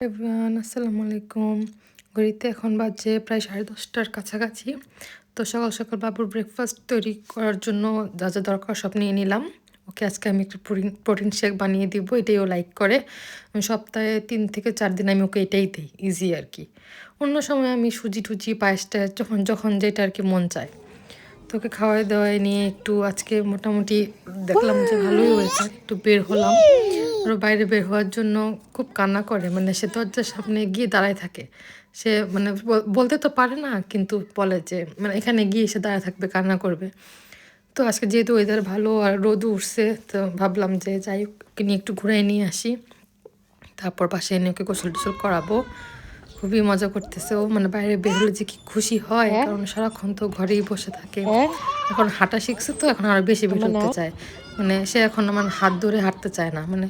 Everyone আসসালামু আলাইকুম। ঘড়িতে এখন বাজে প্রায় 10:30টার কাছাকাছি। তো সকাল সকাল বাবুর ব্রেকফাস্ট তৈরি করার জন্য যা যা দরকার সব নিয়ে নিলাম। ওকে আজকে আমি একটু প্রোটিন শেক বানিয়ে দিব, এটাই ও লাইক করে। আমি সপ্তাহে 3 থেকে 4 দিন আমি ওকে এটাই দিই, ইজি আর কি। অন্য সময় আমি সুজি টুজি পায়েস টায়েস যখন যখন যেটা আর কি মন চায়। তোকে খাওয়াই দাওয়াই নিয়ে একটু আজকে মোটামুটি দেখলাম যে ভালোই ওয়েদার, একটু বের হলাম। আরও বাইরে বের হওয়ার জন্য খুব কান্না করে, মানে সে দরজার সামনে গিয়ে দাঁড়ায় থাকে। সে মানে বলতে তো পারে না, কিন্তু বলে যে মানে এখানে গিয়ে সে দাঁড়ায় থাকবে, কান্না করবে। তো আজকে যেহেতু ওয়েদার ভালো আর রোদ উঠছে, তো ভাবলাম যে যাই ওকে নিয়ে একটু ঘুরাই নিয়ে আসি। তারপর পাশে এনে ওকে গোসল টোসল করাবো। খুবই মজা করতেছে ও, মানে বাইরে বের হলে যে কি খুশি হয়, কারণ সারাক্ষণ তো ঘরেই বসে থাকে। এখন হাঁটা শিখছে তো এখন আরো বেশি বের হতে চায়। মানে সে এখন আমার হাত ধরে হাঁটতে চায় না, মানে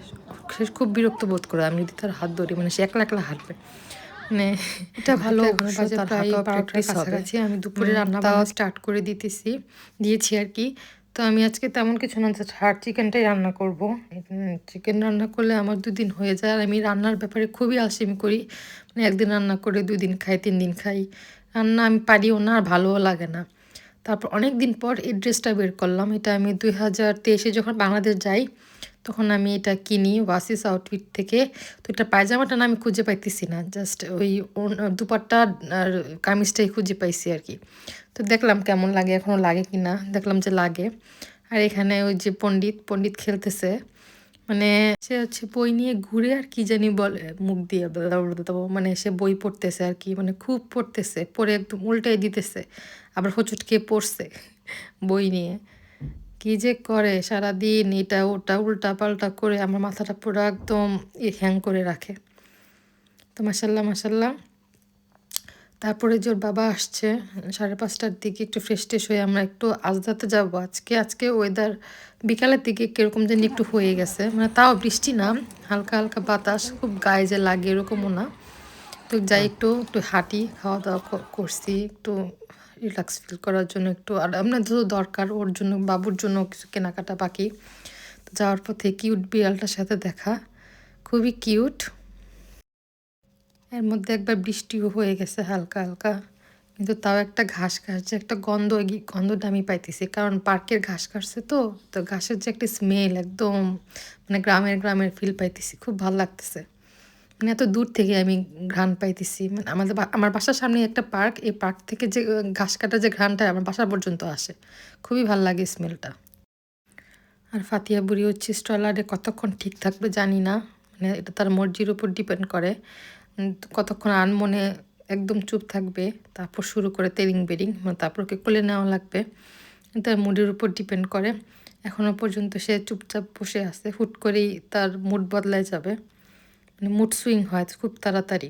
সে খুব বিরক্ত বোধ করে আমি যদি তার হাত ধরি, মানে সে একলা একলা হাঁটবে। মানে এটা ভালো, এখন বাজে প্রায় 12টার কাছাকাছি। আমি দুপুরে রান্না বান্না স্টার্ট করে দিয়েছি আর কি। তো আমি আজকে তেমন কিছু না, জাস্ট হার্ড চিকেনটাই রান্না করব। চিকেন রান্না করলে আমার 2 দিন হয়ে যায়, আর আমি রান্নার ব্যাপারে খুবই আলসেমি করি। মানে একদিন রান্না করে 2 দিন খাই, 3 দিন খাই। রান্না আমি পারিও না, আর ভালোও লাগে না। তারপর অনেক দিন পর এই ড্রেসটা বের করলাম। এটা আমি 2023-এ যখন বাংলাদেশ যাই তখন আমি এটা কিনি ওয়াসিস আউটফিট থেকে। তো এটা পায়জামাটা না আমি খুঁজে পাইতেছি না, জাস্ট ওই দুপাট্টা আর কামিজটাই খুঁজে পাইছি আর কি। তো দেখলাম কেমন লাগে, এখনও লাগে কি না, দেখলাম যে লাগে। আর এখানে ওই যে পণ্ডিত খেলতেছে, মানে সে হচ্ছে বই নিয়ে ঘুরে আর কি জানি বলে মুখ দিয়ে, মানে সে বই পড়তেছে আর কি, মানে খুব পড়তেছে, পড়ে একদম উল্টাই দিতেছে, আবার হোঁচট খেয়ে পড়ছে বই নিয়ে। কি যে করে সারাদিন এটা ওটা উল্টা পাল্টা করে আমার মাথাটা পুরো একদম হ্যাং করে রাখে। তো মাসাল্লাহ মাসাল্লাহ। তারপরে যে ওর বাবা আসছে 5:30টার দিকে, একটু ফ্রেশ ট্রেশ হয়ে আমরা একটু আজদাতে যাবো আজকে ওয়েদার বিকালের দিকে কীরকম যেন একটু হয়ে গেছে, মানে তাও বৃষ্টি না, হালকা হালকা বাতাস, খুব গায়ে যে লাগে এরকমও না। তো যাই একটু একটু হাঁটি, খাওয়া দাওয়া করছি একটু রিল্যাক্স ফিল করার জন্য, একটু আর আপনার তো দরকার ওর জন্য, বাবুর জন্য কিছু কেনাকাটা বাকি। তো যাওয়ার পথে কিউট বিড়ালটার সাথে দেখা, খুবই কিউট। এর মধ্যে একবার বৃষ্টিও হয়ে গেছে হালকা হালকা, কিন্তু তাও একটা ঘাস যে একটা গন্ধটা আমি পাইতেছি, কারণ পার্কের ঘাস কাটছে তো। তো ঘাসের যে একটা স্মেল একদম, মানে গ্রামের ফিল পাইতেছি, খুব ভালো লাগতেছে। মানে এত দূর থেকে আমি ঘ্রাণ পাইতেছি, মানে আমার বাসার সামনে একটা পার্ক, এই পার্ক থেকে যে ঘাস কাটা যে ঘ্রাণটা আমার বাসা পর্যন্ত আসে, খুবই ভালো লাগে স্মেলটা। আর ফাতিয়া বুড়ি হচ্ছে স্ট্রলারে কতক্ষণ ঠিক থাকবে জানি না, মানে এটা তার মর্জির উপর ডিপেন্ড করে। কতক্ষণ আনমনে একদম চুপ থাকবে, তারপর শুরু করে তেরিং বেরিং, তারপর ওকে কোলে নেওয়া লাগবে, তার মুডের উপর ডিপেন্ড করে। এখনও পর্যন্ত সে চুপচাপ বসে আছে, হুট করেই তার মুড বদলায় যাবে, মানে মুড সুইং হয় খুব তাড়াতাড়ি।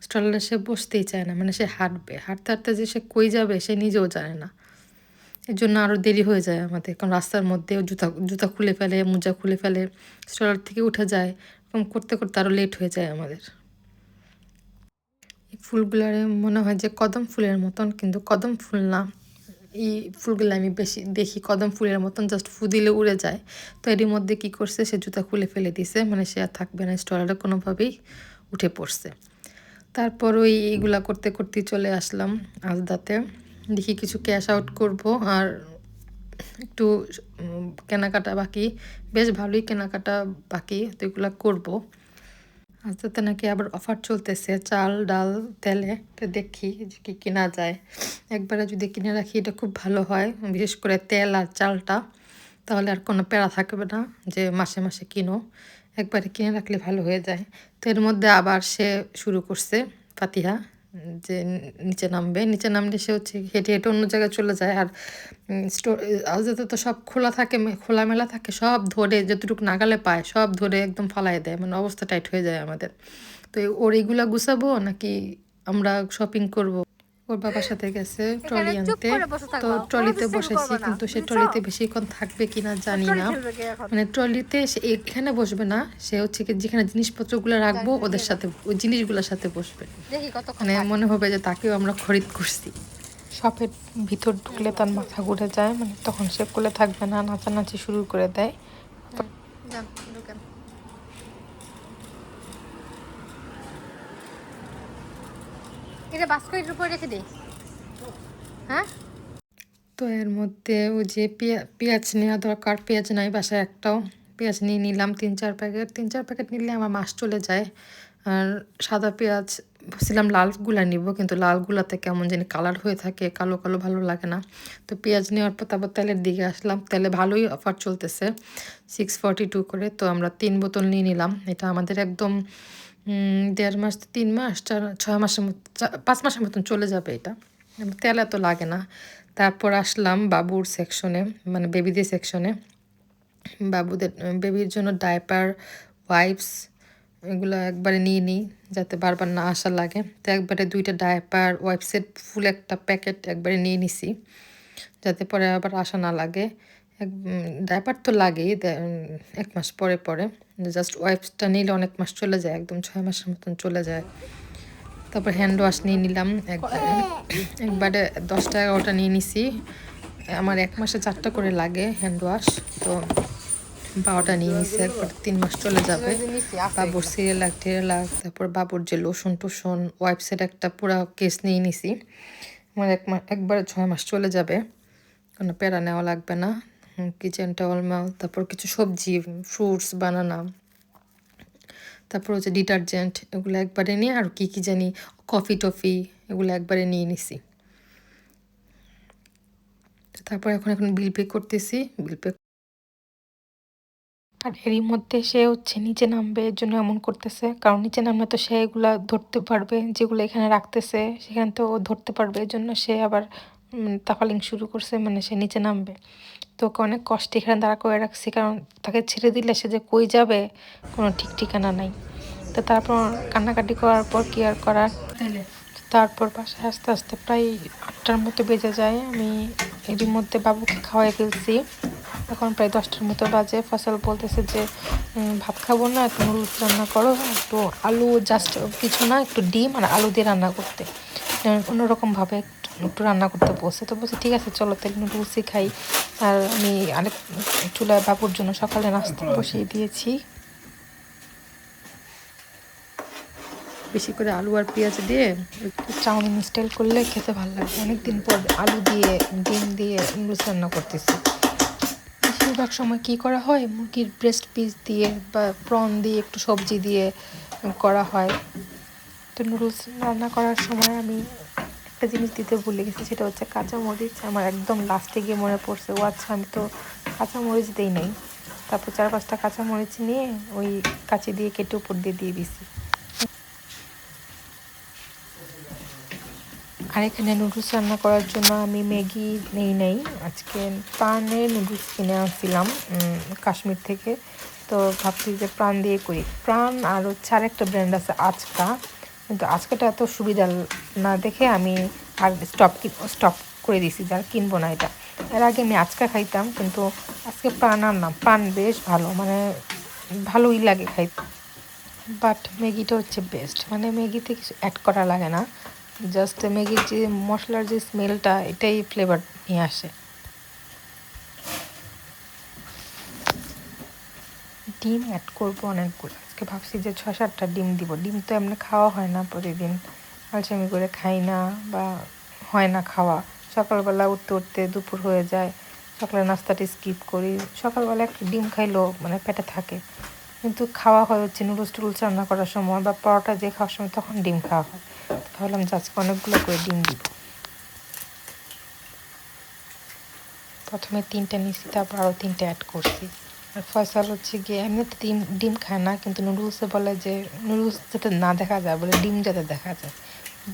স্ট্রলারে সে বসতেই চায় না, মানে সে হাঁটতে হাঁটতে যে সে কই যাবে সে নিজেও জানে না। এর জন্য আরও দেরি হয়ে যায় আমাদের, কারণ রাস্তার মধ্যে জুতা খুলে ফেলে, মোজা খুলে ফেলে, স্ট্রলার থেকে উঠে যায়, এরকম করতে করতে আরও লেট হয়ে যায় আমাদের। এই ফুলগুলারে মনে হয় যে কদম ফুলের মতন, কিন্তু কদম ফুল না। এই ফুলগুলো আমি বেশি দেখি কদম ফুলের মতন, জাস্ট ফু দিলে উড়ে যায়। তো এরই মধ্যে কি করছে, সে জুতা খুলে ফেলে দিছে, মানে সে আর থাকবে না স্ট্রলারে, কোনোভাবেই উঠে পড়ছে। তারপর এইগুলা করতে করতেই চলে আসলাম আজদাতে। দেখি কিছু ক্যাশ আউট করব, আর একটু কেনাকাটা বাকি, বেশ ভালোই কেনাকাটা বাকি, তো এগুলো করবো। আজকে নাকি আবার অফার চলতেছে চাল ডাল তেলে, তো দেখি যে কি কেনা যায়। একবারে যদি কিনে রাখি এটা খুব ভালো হয়, বিশেষ করে তেল আর চালটা, তাহলে আর কোনো প্যারা থাকবে না যে মাসে মাসে কিনো, একবারে কিনে রাখলে ভালো হয়ে যায়। তো এর মধ্যে আবার সে শুরু করছে ফাতিহা, যে নিচে নামলে সে হচ্ছে হেঁটে হেঁটে অন্য জায়গায় চলে যায়। আর আজকে তো সব খোলা থাকে, খোলামেলা থাকে, সব ধরে যতটুকু নাগালে পায় সব ধরে একদম ফালাই দেয়, মানে অবস্থা টাইট হয়ে যায় আমাদের। তো ওর এইগুলা গুছাবো নাকি আমরা শপিং করব। ওর বাবার সাথে গেছে ট্রলি আনতে, তো ট্রলিতে বসাইছি, কিন্তু সে ট্রলিতে বেশিক্ষণ থাকবে কিনা জানি না। মানে ট্রলিতে সে এখানে বসবে না, সে হচ্ছে কি যেখানে জিনিসপত্রগুলো রাখবো ওদের সাথে, ওই জিনিসগুলোর সাথে বসবে, মানে মনে হবে যে তাকেও আমরা খরিদ করছি। শপের ভিতর ঢুকলে তার মাথা ঘুরে যায়, মানে তখন সে কোলে থাকবে না, নাচানাচি শুরু করে দেয়। এটা বাস্কেটের উপর রেখে দিই। হ্যাঁ, তো এর মধ্যে ওই যে পেঁয়াজ নেওয়া দরকার, পেঁয়াজ নাই বাসায় একটাও। পেঁয়াজ নিয়ে নিলাম 3-4 প্যাকেট, 3-4 প্যাকেট নিলে আমার মাস চলে যায়। আর সাদা পেঁয়াজ ভাবছিলাম লালগুলা নিব, কিন্তু লালগুলাতে কেমন জানি কালার হয়ে থাকে, কালো কালো ভালো লাগে না। তো পেঁয়াজ নেওয়ার পর তারপর তেলের দিকে আসলাম। তেলে ভালোই অফার চলতেছে, 642 করে। তো আমরা 3 বোতল নিয়ে নিলাম। এটা আমাদের একদম 1.5 মাস 3 মাস 6 মাসের মতো 5 মাসের মতন চলে যাবে এটা। তেল এত লাগে না। তারপর আসলাম বাবুর সেকশনে, মানে বেবিদের সেকশনে। বাবুদের বেবির জন্য ডাইপার, ওয়াইপস এগুলো একবারে নিয়ে নিই, যাতে বারবার না আসা লাগে। তো একবারে 2টা ডাইপার ওয়াইপসের ফুল একটা প্যাকেট একবারে নিয়ে নিছি, যাতে পরে আবার আসা না লাগে। ডাইপার তো লাগেই 1 মাস পরে পরে, জাস্ট ওয়াইপসটা নিলে অনেক মাস চলে যায়, একদম 6 মাসের মতন চলে যায়। তারপর হ্যান্ড ওয়াশ নিয়ে নিলাম একবারে 10টা-11টা নিয়ে নিছি। আমার 1 মাসে 4টা করে লাগে হ্যান্ড ওয়াশ, তো 12টা নিয়ে নিছি, একবার 3 মাস চলে যাবে। বাবুর সিরিয়াল টিরিয়ালাক, তারপর বাবুর যে লোশন টোশন ওয়াইপসের একটা পুরা কেস নিয়ে নিছি। আমার একবারে 6 মাস চলে যাবে, কোনো প্যারা নেওয়া লাগবে না। কিচেন টাওয়াল মাল, তারপর কিছু সবজি, ফ্রুটস, বানানা, তারপর হচ্ছে ডিটারজেন্ট, এগুলো একবারে নিয়ে, আর কি কি জানি কফি টফি এগুলো একবারে নিয়ে নিছি। তারপর এখন বিল পে করতেছি, বিল পে। আর এরই মধ্যে সে হচ্ছে নিচে নামবে, এর জন্য এমন করতেছে, কারণ নিচে নামলে তো সে এগুলা ধরতে পারবে, যেগুলো এখানে রাখতেছে সেখানে তো ও ধরতে পারবে, এর জন্য সে আবার তাফালিং শুরু করছে, মানে সে নিচে নামবে। তো ওকে অনেক কষ্টে এখানে দাঁড়া করে রাখছি, কারণ তাকে ছেড়ে দিলে সে যে কই যাবে কোনো ঠিক ঠিকানা নাই। তো তারপর কান্নাকাটি করার পর কি আর করার, তারপর বাসায় আস্তে আস্তে প্রায় 8টার মতো বেজে যায়। আমি এরই মধ্যে বাবুকে খাওয়াই ফেলছি, এখন প্রায় 10টার মতো বাজে। ফসল বলতেছে যে ভাত খাবো না, একটু নুডলস রান্না করো, একটু আলু, জাস্ট কিছু না, একটু ডিম আর আলু দিয়ে রান্না করতে, অন্যরকমভাবে একটু রান্না করতে বসে। তো বলছি ঠিক আছে চলো তাহলে নুডলসই খাই। আর আমি আরেক চুলায় বাবুর জন্য সকালে নাস্তা বসিয়ে দিয়েছি, বেশি করে আলু আর পেঁয়াজ দিয়ে একটু চাউমিন স্টাইল করলে খেতে ভালো লাগে। অনেকদিন পর আলু দিয়ে ডিম দিয়ে নুডলস রান্না করতেছি। বেশিরভাগ সময় কী করা হয়, মুরগির ব্রেস্ট পিস দিয়ে বা প্রন দিয়ে একটু সবজি দিয়ে করা হয়। তো নুডলস রান্না করার সময় আমি একটা জিনিস দিতে ভুলে গেছি, সেটা হচ্ছে কাঁচামরিচ। আমার একদম লাস্টে গিয়ে মনে পড়ছে, ও আচ্ছা আমি তো কাঁচামরিচ দিই নাই। তারপর 4-5টা কাঁচামরিচ নিয়ে ওই কাঁচি দিয়ে কেটে উপর দিয়ে দিয়ে দিছি। আর এখানে নুডলস রান্না করার জন্য আমি ম্যাগি নেই নাই, আজকে প্রাণের নুডলস কিনে আনছিলাম কাশ্মীর থেকে। তো ভাবছি যে প্রাণ দিয়ে করি, প্রাণ আর হচ্ছে আরেকটা ব্র্যান্ড আছে আজকা, কিন্তু আজকাটা এত সুবিধা না দেখে আমি আর স্টপ করে দিয়েছি, যার কিনবো না এটা। এর আগে আমি আজকা খাইতাম, কিন্তু আজকে প্রাণ আনলাম। প্রাণ বেশ ভালো, মানে ভালোই লাগে খাইতে। বাট ম্যাগিটা হচ্ছে বেস্ট, মানে ম্যাগিতে কিছু অ্যাড করা লাগে না, জাস্ট ম্যাগির যে মশলার যে স্মেলটা, এটাই ফ্লেভার নিয়ে আসে। ডিম অ্যাড করবো অনেকগুলো, আজকে ভাবছি যে 6-7টা ডিম দিব। ডিম তো এমনি খাওয়া হয় না প্রতিদিন, আলসামি করে খাই না বা হয় না খাওয়া। সকালবেলা উঠতে উঠতে দুপুর হয়ে যায়, সকালের নাস্তাটা স্কিপ করি। সকালবেলা একটা ডিম খাইলেও মানে পেটে থাকে, কিন্তু খাওয়া হয় হচ্ছে নুডলস টুডলস রান্না করার সময় বা পরোটা যে খাওয়ার সময়, তখন ডিম খাওয়া হয়। ভাবলাম যে আজকে অনেকগুলো করে ডিম দিব। প্রথমে 3টা নিয়েছি, তারপর আরও 3টা অ্যাড করছি। আর ফয়সাল হচ্ছে গিয়ে এমনিতে ডিম ডিম খায় না, কিন্তু নুডলসে বলে যে নুডলস যাতে না দেখা যায়, বলে ডিম যাতে দেখা যায়,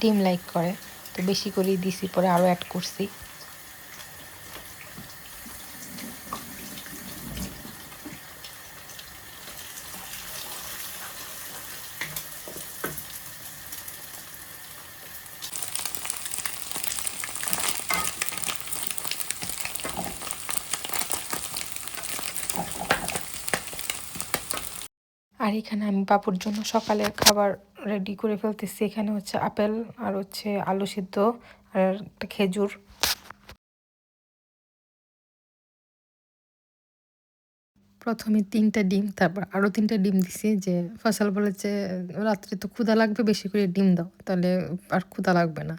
ডিম লাইক করে। তো বেশি করেই দিছি, পরে আরও অ্যাড করছি। আর এখানে আমি বাবুর জন্য সকালের খাবার রেডি করে ফেলতেছি। এখানে হচ্ছে আপেল আর হচ্ছে আলু সিদ্ধ আর একটা খেজুর। প্রথমে ৩টা ডিম, তারপর আরও ৩টা ডিম দিছি। যে ফয়সাল বলে যে, "রাত্রে তো ক্ষুধা লাগবে, বেশি করে ডিম দাও, তাহলে আর ক্ষুধা লাগবে না।"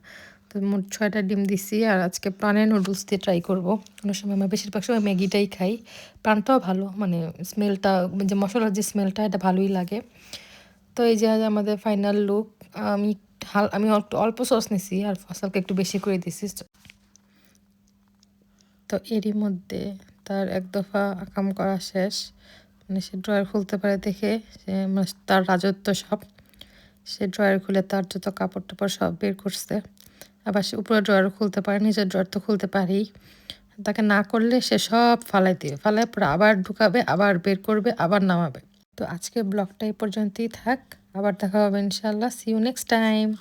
তো মোট ৬টা ডিম দিছি। আর আজকে প্রাণের নুডলস দিয়ে ট্রাই করব। কোনো সময় আমরা বেশিরভাগ সময় ম্যাগিটাই খাই। প্রাণটাও ভালো, মানে স্মেলটা, যে মসলার যে স্মেলটা, এটা ভালোই লাগে। তো এই যে আজ আমাদের ফাইনাল লুক। আমি আমি একটু অল্প সস নিছি, আর ফয়সালকে একটু বেশি করে দিছি। তো এরই মধ্যে তার এক দফা কাম করা শেষ। মানে সে ড্রয়ার খুলতে পারে দেখে সে তার রাজত্ব সব। সে ড্রয়ার খুলে তার যত কাপড় টাপড় সব বের করছে। আবার সে উপরে ড্রয়ার খুলতে পারে, নিজের ড্রয়ার তো খুলতে পারেই। তাকে না করলে সে সব ফালাই দিবে, ফালাই পরে আবার ঢুকাবে, আবার বের করবে, আবার নামাবে। তো আজকে ব্লগটা এই পর্যন্তই থাক। আবার দেখা হবে ইনশাল্লাহ। See you next time.